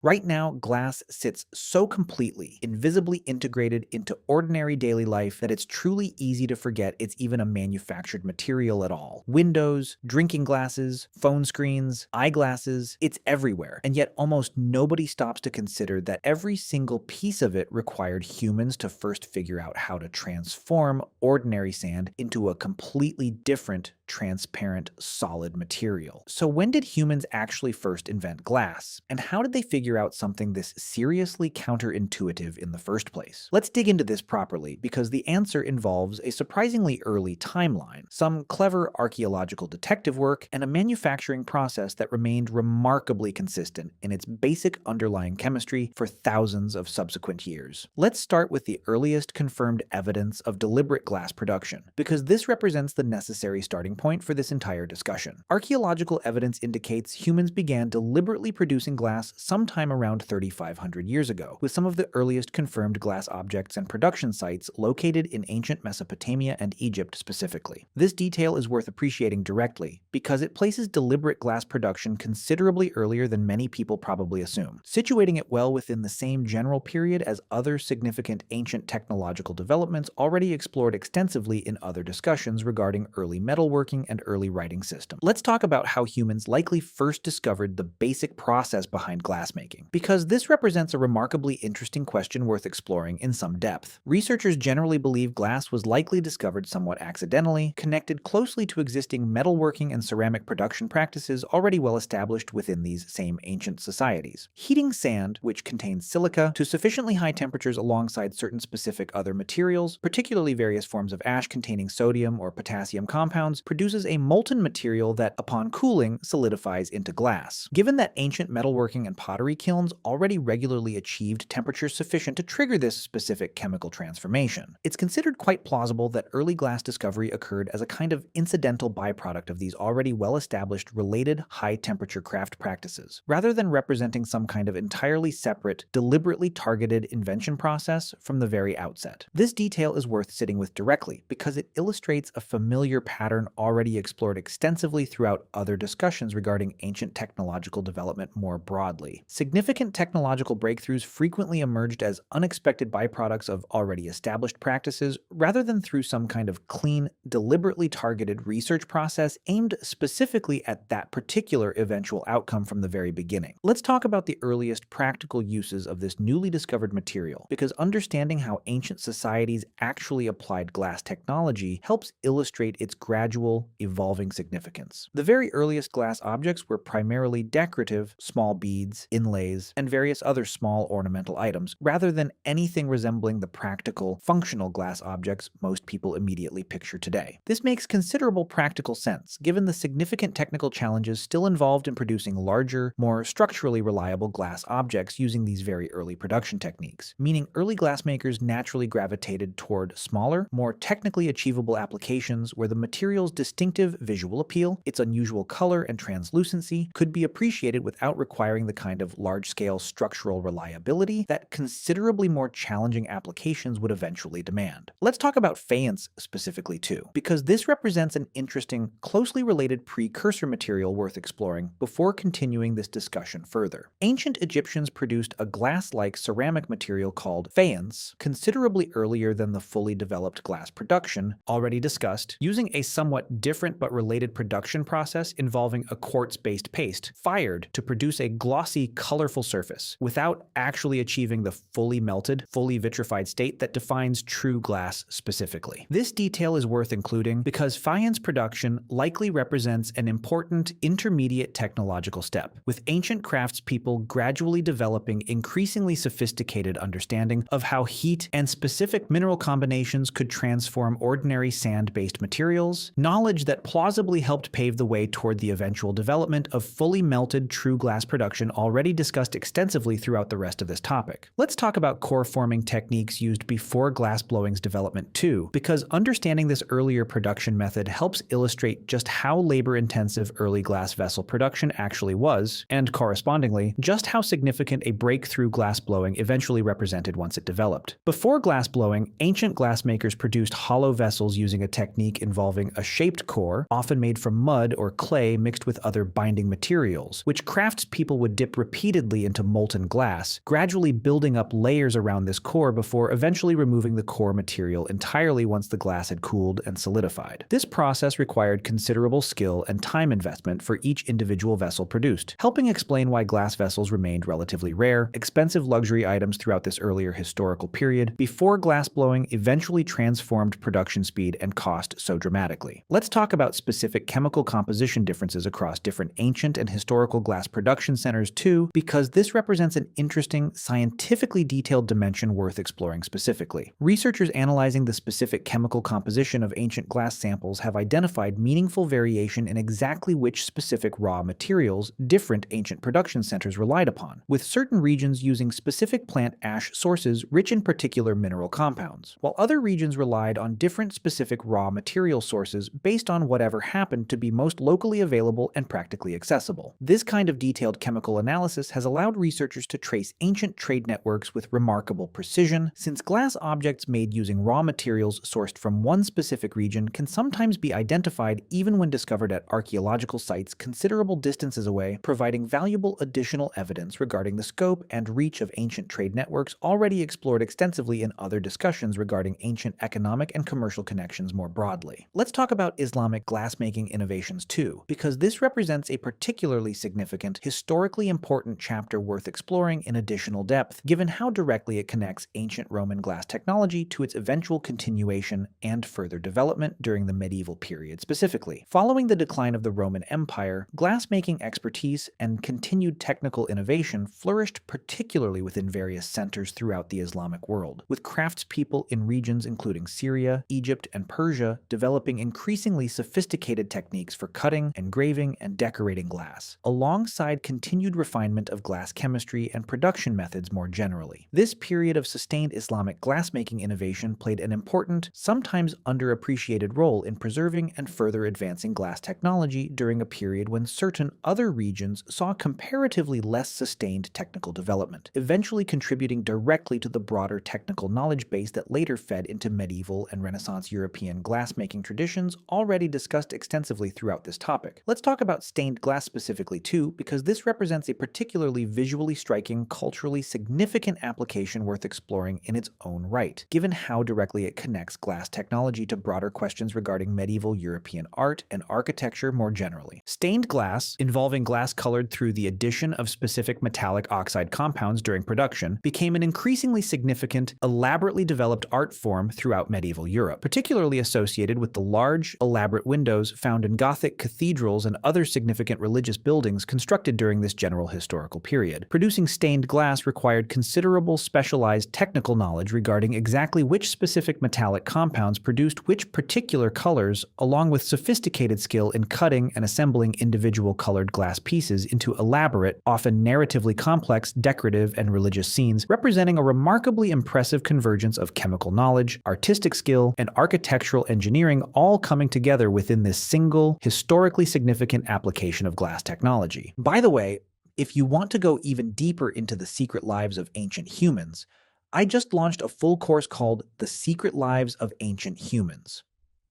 Right now, glass sits so completely, invisibly integrated into ordinary daily life that it's truly easy to forget it's even a manufactured material at all. Windows, drinking glasses, phone screens, eyeglasses, it's everywhere. And yet almost nobody stops to consider that every single piece of it required humans to first figure out how to transform ordinary sand into a completely different, transparent, solid material. So when did humans actually first invent glass? And how did they figure out something this seriously counterintuitive in the first place? Let's dig into this properly, because the answer involves a surprisingly early timeline, some clever archaeological detective work, and a manufacturing process that remained remarkably consistent in its basic underlying chemistry for thousands of subsequent years. Let's start with the earliest confirmed evidence of deliberate glass production, because this represents the necessary starting point for this entire discussion. Archaeological evidence indicates humans began deliberately producing glass sometime around 3,500 years ago, with some of the earliest confirmed glass objects and production sites located in ancient Mesopotamia and Egypt specifically. This detail is worth appreciating directly because it places deliberate glass production considerably earlier than many people probably assume, situating it well within the same general period as other significant ancient technological developments already explored extensively in other discussions regarding early metalworking and early writing systems. Let's talk about how humans likely first discovered the basic process behind glassmaking, because this represents a remarkably interesting question worth exploring in some depth. Researchers generally believe glass was likely discovered somewhat accidentally, connected closely to existing metalworking and ceramic production practices already well established within these same ancient societies. Heating sand, which contains silica, to sufficiently high temperatures alongside certain specific other materials, particularly various forms of ash containing sodium or potassium compounds, produces a molten material that, upon cooling, solidifies into glass. Given that ancient metalworking and pottery kilns already regularly achieved temperatures sufficient to trigger this specific chemical transformation, it's considered quite plausible that early glass discovery occurred as a kind of incidental byproduct of these already well-established related high-temperature craft practices, rather than representing some kind of entirely separate, deliberately targeted invention process from the very outset. This detail is worth sitting with directly because it illustrates a familiar pattern already explored extensively throughout other discussions regarding ancient technological development more broadly. Significant technological breakthroughs frequently emerged as unexpected byproducts of already established practices, rather than through some kind of clean, deliberately targeted research process aimed specifically at that particular eventual outcome from the very beginning. Let's talk about the earliest practical uses of this newly discovered material, because understanding how ancient societies actually applied glass technology helps illustrate its gradual, evolving significance. The very earliest glass objects were primarily decorative, small beads, inlays, and various other small ornamental items, rather than anything resembling the practical, functional glass objects most people immediately picture today. This makes considerable practical sense, given the significant technical challenges still involved in producing larger, more structurally reliable glass objects using these very early production techniques, meaning early glassmakers naturally gravitated toward smaller, more technically achievable applications where the material's distinctive visual appeal, its unusual color and translucency, could be appreciated without requiring the kind of large-scale structural reliability that considerably more challenging applications would eventually demand. Let's talk about faience specifically too, because this represents an interesting, closely related precursor material worth exploring before continuing this discussion further. Ancient Egyptians produced a glass-like ceramic material called faience considerably earlier than the fully developed glass production already discussed, using a somewhat different but related production process involving a quartz-based paste fired to produce a glossy, colorful surface without actually achieving the fully melted, fully vitrified state that defines true glass specifically. This detail is worth including because faience production likely represents an important intermediate technological step, with ancient craftspeople gradually developing increasingly sophisticated understanding of how heat and specific mineral combinations could transform ordinary sand-based materials, knowledge that plausibly helped pave the way toward the eventual development of fully melted true glass production already discussed extensively throughout the rest of this topic. Let's talk about core forming techniques used before glassblowing's development too, because understanding this earlier production method helps illustrate just how labor-intensive early glass vessel production actually was, and correspondingly, just how significant a breakthrough glassblowing eventually represented once it developed. Before glassblowing, ancient glassmakers produced hollow vessels using a technique involving a shapeable shaped core, often made from mud or clay mixed with other binding materials, which craftspeople would dip repeatedly into molten glass, gradually building up layers around this core before eventually removing the core material entirely once the glass had cooled and solidified. This process required considerable skill and time investment for each individual vessel produced, helping explain why glass vessels remained relatively rare, expensive luxury items throughout this earlier historical period, before glassblowing eventually transformed production speed and cost so dramatically. Let's talk about specific chemical composition differences across different ancient and historical glass production centers too, because this represents an interesting, scientifically detailed dimension worth exploring specifically. Researchers analyzing the specific chemical composition of ancient glass samples have identified meaningful variation in exactly which specific raw materials different ancient production centers relied upon, with certain regions using specific plant ash sources rich in particular mineral compounds, while other regions relied on different specific raw material sources based on whatever happened to be most locally available and practically accessible. This kind of detailed chemical analysis has allowed researchers to trace ancient trade networks with remarkable precision, since glass objects made using raw materials sourced from one specific region can sometimes be identified even when discovered at archaeological sites considerable distances away, providing valuable additional evidence regarding the scope and reach of ancient trade networks already explored extensively in other discussions regarding ancient economic and commercial connections more broadly. Let's talk about Islamic glassmaking innovations too, because this represents a particularly significant, historically important chapter worth exploring in additional depth, given how directly it connects ancient Roman glass technology to its eventual continuation and further development during the medieval period specifically. Following the decline of the Roman Empire, glassmaking expertise and continued technical innovation flourished particularly within various centers throughout the Islamic world, with craftspeople in regions including Syria, Egypt, and Persia developing increasingly sophisticated techniques for cutting, engraving, and decorating glass, alongside continued refinement of glass chemistry and production methods more generally. This period of sustained Islamic glassmaking innovation played an important, sometimes underappreciated role in preserving and further advancing glass technology during a period when certain other regions saw comparatively less sustained technical development, eventually contributing directly to the broader technical knowledge base that later fed into medieval and Renaissance European glassmaking traditions already discussed extensively throughout this topic. Let's talk about stained glass specifically too, because this represents a particularly visually striking, culturally significant application worth exploring in its own right, given how directly it connects glass technology to broader questions regarding medieval European art and architecture more generally. Stained glass, involving glass colored through the addition of specific metallic oxide compounds during production, became an increasingly significant, elaborately developed art form throughout medieval Europe, particularly associated with the large, elaborate windows found in Gothic cathedrals and other significant religious buildings constructed during this general historical period. Producing stained glass required considerable specialized technical knowledge regarding exactly which specific metallic compounds produced which particular colors, along with sophisticated skill in cutting and assembling individual colored glass pieces into elaborate, often narratively complex, decorative, and religious scenes, representing a remarkably impressive convergence of chemical knowledge, artistic skill, and architectural engineering all coming together within this single, historically significant application of glass technology. By the way, if you want to go even deeper into the secret lives of ancient humans, I just launched a full course called The Secret Lives of Ancient Humans.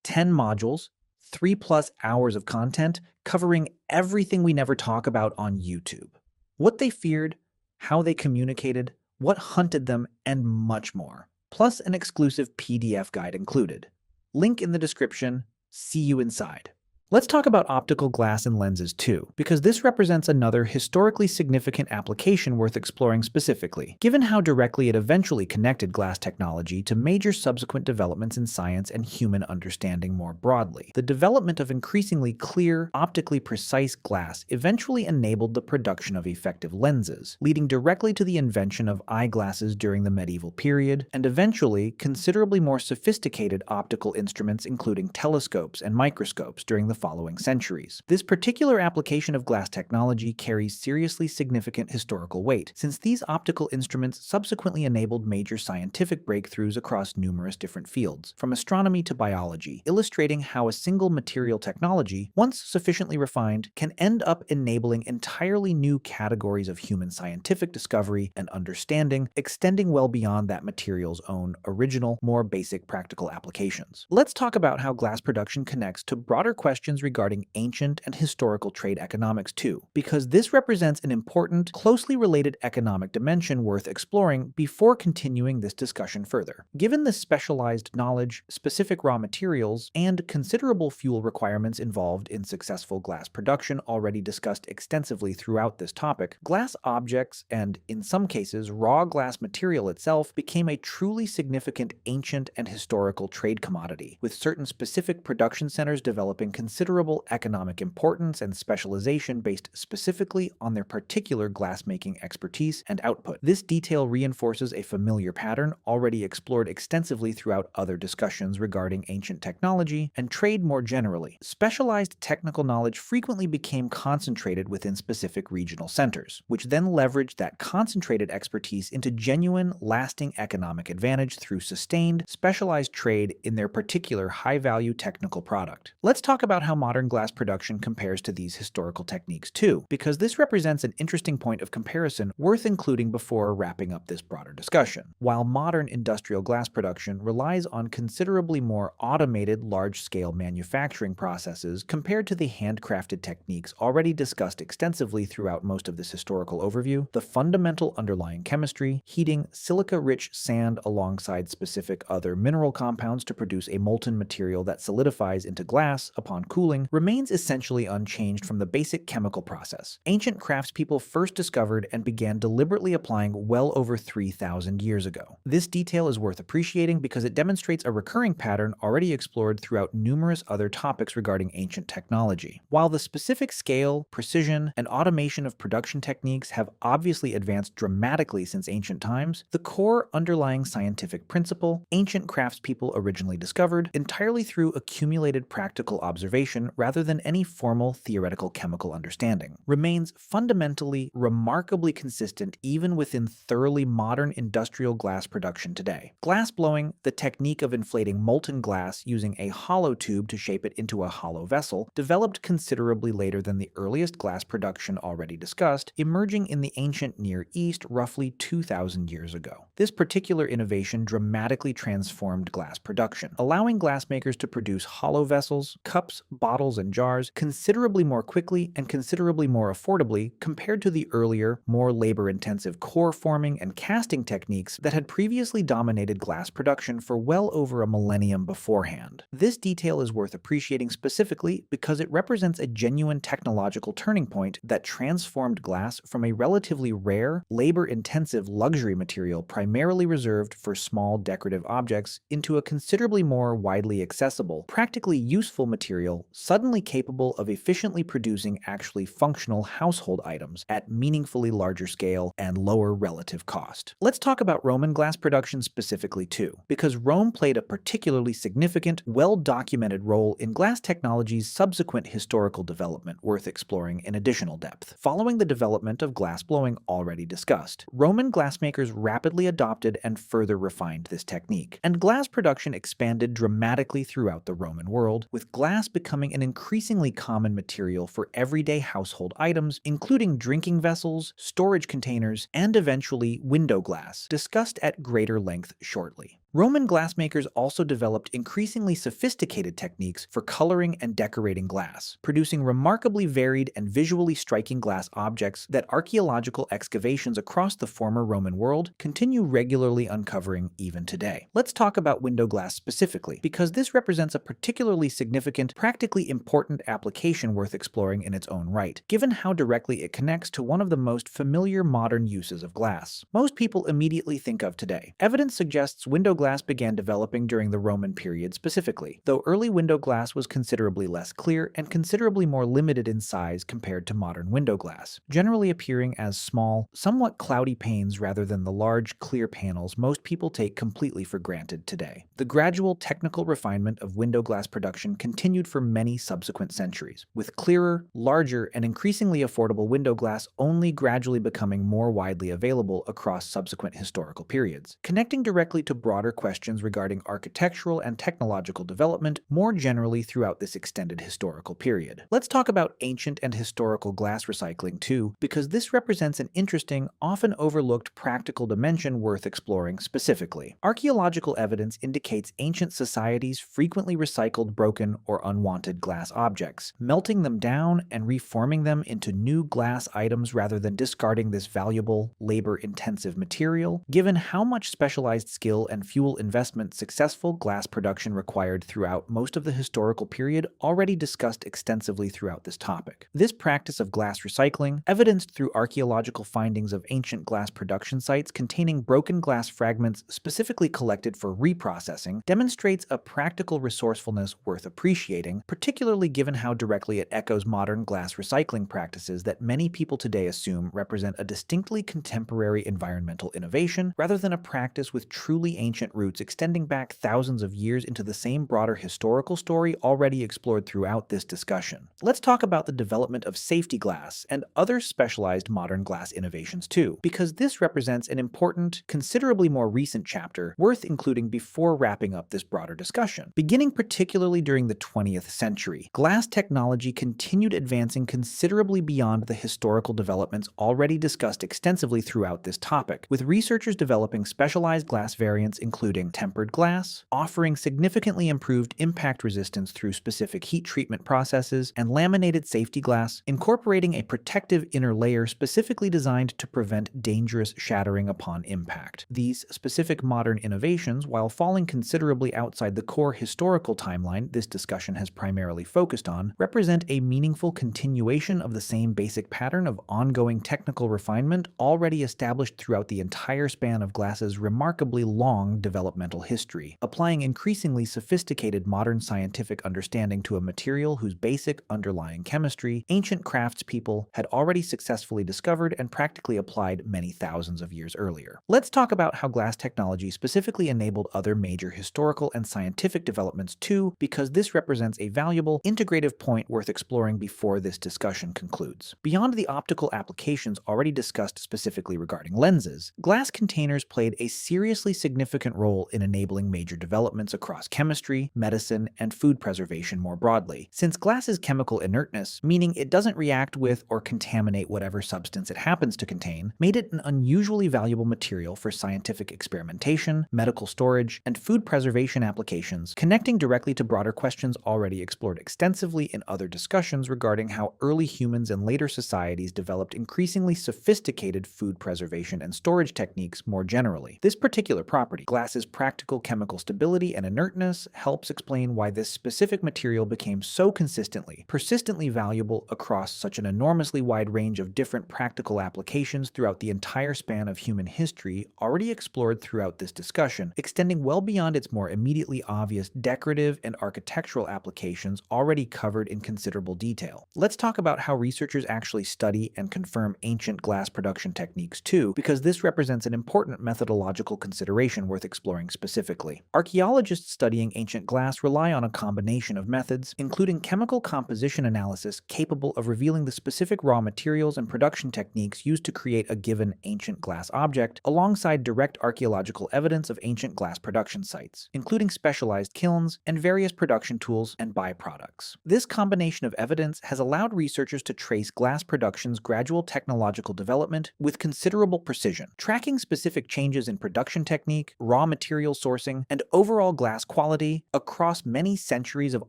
10 modules, 3+ hours of content covering everything we never talk about on YouTube. What they feared, how they communicated, what hunted them, and much more. Plus an exclusive PDF guide included. Link in the description. See you inside. Let's talk about optical glass and lenses too, because this represents another historically significant application worth exploring specifically, given how directly it eventually connected glass technology to major subsequent developments in science and human understanding more broadly. The development of increasingly clear, optically precise glass eventually enabled the production of effective lenses, leading directly to the invention of eyeglasses during the medieval period, and eventually considerably more sophisticated optical instruments including telescopes and microscopes during the following centuries. This particular application of glass technology carries seriously significant historical weight, since these optical instruments subsequently enabled major scientific breakthroughs across numerous different fields, from astronomy to biology, illustrating how a single material technology, once sufficiently refined, can end up enabling entirely new categories of human scientific discovery and understanding, extending well beyond that material's own original, more basic practical applications. Let's talk about how glass production connects to broader questions regarding ancient and historical trade economics too, because this represents an important, closely related economic dimension worth exploring before continuing this discussion further. Given the specialized knowledge, specific raw materials, and considerable fuel requirements involved in successful glass production already discussed extensively throughout this topic, glass objects and, in some cases, raw glass material itself became a truly significant ancient and historical trade commodity, with certain specific production centers developing considerable economic importance and specialization based specifically on their particular glassmaking expertise and output. This detail reinforces a familiar pattern already explored extensively throughout other discussions regarding ancient technology and trade more generally. Specialized technical knowledge frequently became concentrated within specific regional centers, which then leveraged that concentrated expertise into genuine, lasting economic advantage through sustained, specialized trade in their particular high-value technical product. Let's talk about how modern glass production compares to these historical techniques too, because this represents an interesting point of comparison worth including before wrapping up this broader discussion. While modern industrial glass production relies on considerably more automated, large-scale manufacturing processes compared to the handcrafted techniques already discussed extensively throughout most of this historical overview, the fundamental underlying chemistry, heating silica-rich sand alongside specific other mineral compounds to produce a molten material that solidifies into glass upon cooling, remains essentially unchanged from the basic chemical process ancient craftspeople first discovered and began deliberately applying well over 3,000 years ago. This detail is worth appreciating because it demonstrates a recurring pattern already explored throughout numerous other topics regarding ancient technology. While the specific scale, precision, and automation of production techniques have obviously advanced dramatically since ancient times, the core underlying scientific principle ancient craftspeople originally discovered entirely through accumulated practical observation rather than any formal theoretical chemical understanding remains fundamentally remarkably consistent even within thoroughly modern industrial glass production today. Glassblowing, the technique of inflating molten glass using a hollow tube to shape it into a hollow vessel, developed considerably later than the earliest glass production already discussed, emerging in the ancient Near East roughly 2,000 years ago. This particular innovation dramatically transformed glass production, allowing glassmakers to produce hollow vessels, cups, bottles, and jars considerably more quickly and considerably more affordably compared to the earlier, more labor-intensive core forming and casting techniques that had previously dominated glass production for well over a millennium beforehand. This detail is worth appreciating specifically because it represents a genuine technological turning point that transformed glass from a relatively rare, labor-intensive luxury material primarily reserved for small decorative objects into a considerably more widely accessible, practically useful material suddenly capable of efficiently producing actually functional household items at meaningfully larger scale and lower relative cost. Let's talk about Roman glass production specifically too, because Rome played a particularly significant, well-documented role in glass technology's subsequent historical development worth exploring in additional depth. Following the development of glassblowing already discussed, Roman glassmakers rapidly adopted and further refined this technique, and glass production expanded dramatically throughout the Roman world, with glass becoming an increasingly common material for everyday household items, including drinking vessels, storage containers, and eventually window glass, discussed at greater length shortly. Roman glassmakers also developed increasingly sophisticated techniques for coloring and decorating glass, producing remarkably varied and visually striking glass objects that archaeological excavations across the former Roman world continue regularly uncovering even today. Let's talk about window glass specifically, because this represents a particularly significant, practically important application worth exploring in its own right, given how directly it connects to one of the most familiar modern uses of glass most people immediately think of today. Evidence suggests window glass began developing during the Roman period specifically, though early window glass was considerably less clear and considerably more limited in size compared to modern window glass, generally appearing as small, somewhat cloudy panes rather than the large, clear panels most people take completely for granted today. The gradual technical refinement of window glass production continued for many subsequent centuries, with clearer, larger, and increasingly affordable window glass only gradually becoming more widely available across subsequent historical periods, connecting directly to broader questions regarding architectural and technological development more generally throughout this extended historical period. Let's talk about ancient and historical glass recycling too, because this represents an interesting, often overlooked practical dimension worth exploring specifically. Archaeological evidence indicates ancient societies frequently recycled broken or unwanted glass objects, melting them down and reforming them into new glass items rather than discarding this valuable, labor-intensive material. Given how much specialized skill and fuel investment successful glass production required throughout most of the historical period already discussed extensively throughout this topic. This practice of glass recycling, evidenced through archaeological findings of ancient glass production sites containing broken glass fragments specifically collected for reprocessing, demonstrates a practical resourcefulness worth appreciating, particularly given how directly it echoes modern glass recycling practices that many people today assume represent a distinctly contemporary environmental innovation rather than a practice with truly ancient roots extending back thousands of years into the same broader historical story already explored throughout this discussion. Let's talk about the development of safety glass and other specialized modern glass innovations too, because this represents an important, considerably more recent chapter worth including before wrapping up this broader discussion. Beginning particularly during the 20th century, glass technology continued advancing considerably beyond the historical developments already discussed extensively throughout this topic, with researchers developing specialized glass variants including tempered glass, offering significantly improved impact resistance through specific heat treatment processes, and laminated safety glass, incorporating a protective inner layer specifically designed to prevent dangerous shattering upon impact. These specific modern innovations, while falling considerably outside the core historical timeline this discussion has primarily focused on, represent a meaningful continuation of the same basic pattern of ongoing technical refinement already established throughout the entire span of glass's remarkably long developmental history, applying increasingly sophisticated modern scientific understanding to a material whose basic underlying chemistry ancient craftspeople had already successfully discovered and practically applied many thousands of years earlier. Let's talk about how glass technology specifically enabled other major historical and scientific developments too, because this represents a valuable, integrative point worth exploring before this discussion concludes. Beyond the optical applications already discussed specifically regarding lenses, glass containers played a seriously significant role in enabling major developments across chemistry, medicine, and food preservation more broadly. Since glass's chemical inertness, meaning it doesn't react with or contaminate whatever substance it happens to contain, made it an unusually valuable material for scientific experimentation, medical storage, and food preservation applications, connecting directly to broader questions already explored extensively in other discussions regarding how early humans and later societies developed increasingly sophisticated food preservation and storage techniques more generally. This particular property, glass's practical chemical stability and inertness, helps explain why this specific material became so persistently valuable across such an enormously wide range of different practical applications throughout the entire span of human history already explored throughout this discussion, extending well beyond its more immediately obvious decorative and architectural applications already covered in considerable detail. Let's talk about how researchers actually study and confirm ancient glass production techniques too, because this represents an important methodological consideration worth exploring specifically. Archaeologists studying ancient glass rely on a combination of methods, including chemical composition analysis capable of revealing the specific raw materials and production techniques used to create a given ancient glass object, alongside direct archaeological evidence of ancient glass production sites, including specialized kilns and various production tools and byproducts. This combination of evidence has allowed researchers to trace glass production's gradual technological development with considerable precision, tracking specific changes in production technique, raw material sourcing, and overall glass quality across many centuries of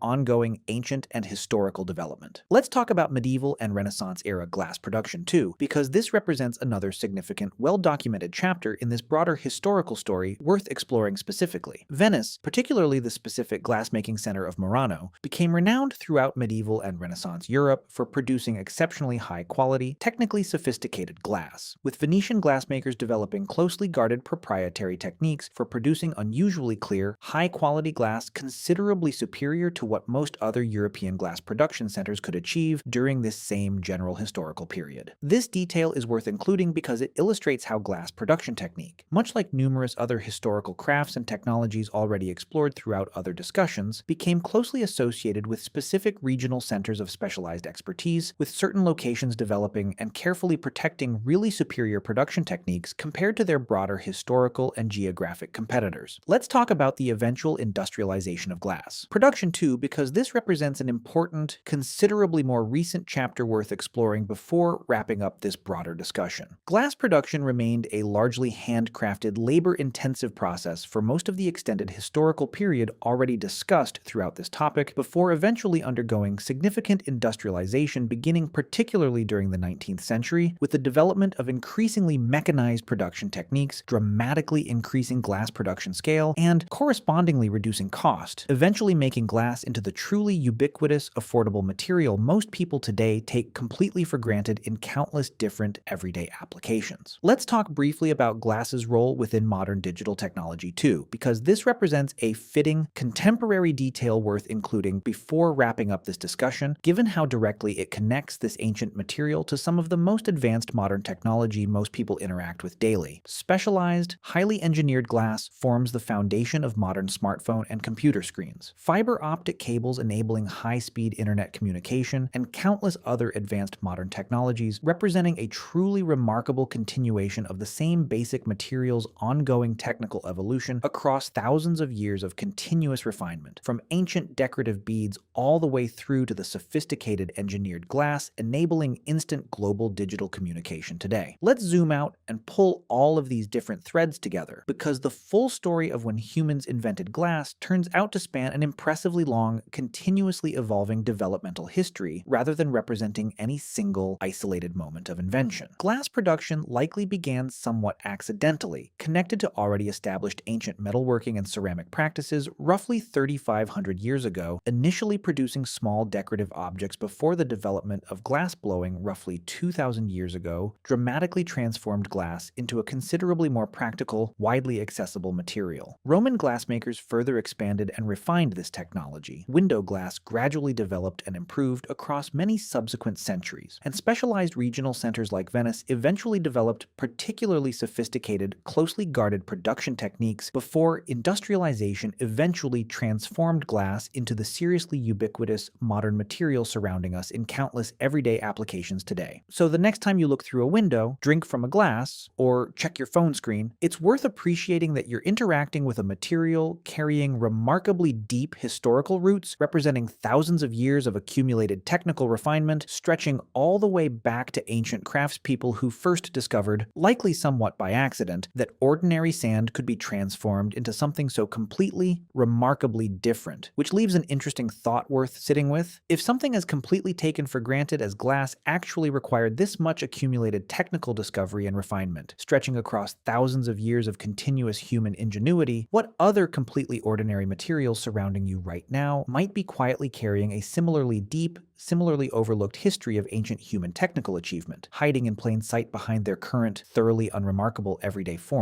ongoing ancient and historical development. Let's talk about medieval and Renaissance era glass production too, because this represents another significant, well-documented chapter in this broader historical story worth exploring specifically. Venice, particularly the specific glassmaking center of Murano, became renowned throughout medieval and Renaissance Europe for producing exceptionally high-quality, technically sophisticated glass, with Venetian glassmakers developing closely guarded proprietary techniques for producing unusually clear, high-quality glass considerably superior to what most other European glass production centers could achieve during this same general historical period. This detail is worth including because it illustrates how glass production technique, much like numerous other historical crafts and technologies already explored throughout other discussions, became closely associated with specific regional centers of specialized expertise, with certain locations developing and carefully protecting really superior production techniques compared to their broader historical and geographic competitors. Let's talk about the eventual industrialization of glass production too, because this represents an important, considerably more recent chapter worth exploring before wrapping up this broader discussion. Glass production remained a largely handcrafted, labor-intensive process for most of the extended historical period already discussed throughout this topic, before eventually undergoing significant industrialization beginning particularly during the 19th century, with the development of increasingly mechanized production techniques, dramatically increasing glass production scale and correspondingly reducing cost, eventually making glass into the truly ubiquitous, affordable material most people today take completely for granted in countless different everyday applications. Let's talk briefly about glass's role within modern digital technology too, because this represents a fitting, contemporary detail worth including before wrapping up this discussion, given how directly it connects this ancient material to some of the most advanced modern technology most people interact with daily. Specialized, highly engineered glass forms the foundation of modern smartphone and computer screens. Fiber optic cables enabling high-speed internet communication, and countless other advanced modern technologies representing a truly remarkable continuation of the same basic material's ongoing technical evolution across thousands of years of continuous refinement, from ancient decorative beads all the way through to the sophisticated engineered glass enabling instant global digital communication today. Let's zoom out and pull all of these different threads together, because the full story of when humans invented glass turns out to span an impressively long, continuously evolving developmental history, rather than representing any single, isolated moment of invention. Glass production likely began somewhat accidentally, connected to already established ancient metalworking and ceramic practices roughly 3,500 years ago, initially producing small decorative objects before the development of glass blowing roughly 2,000 years ago dramatically transformed glass into a considerably more practical, widely accessible material. Roman glassmakers further expanded and refined this technology. Window glass gradually developed and improved across many subsequent centuries, and specialized regional centers like Venice eventually developed particularly sophisticated, closely guarded production techniques before industrialization eventually transformed glass into the seriously ubiquitous modern material surrounding us in countless everyday applications today. So the next time you look through a window, drink from a glass, or check your phone screen, it's worth appreciating that you're interacting with a material carrying remarkably deep historical roots, representing thousands of years of accumulated technical refinement, stretching all the way back to ancient craftspeople who first discovered, likely somewhat by accident, that ordinary sand could be transformed into something so completely, remarkably different, which leaves an interesting thought worth sitting with. If something as completely taken for granted as glass actually required this much accumulated technical discovery and refinement, stretching across thousands of years of continuous human ingenuity, what other completely ordinary materials surrounding you right now might be quietly carrying a similarly deep, similarly overlooked history of ancient human technical achievement, hiding in plain sight behind their current, thoroughly unremarkable everyday form?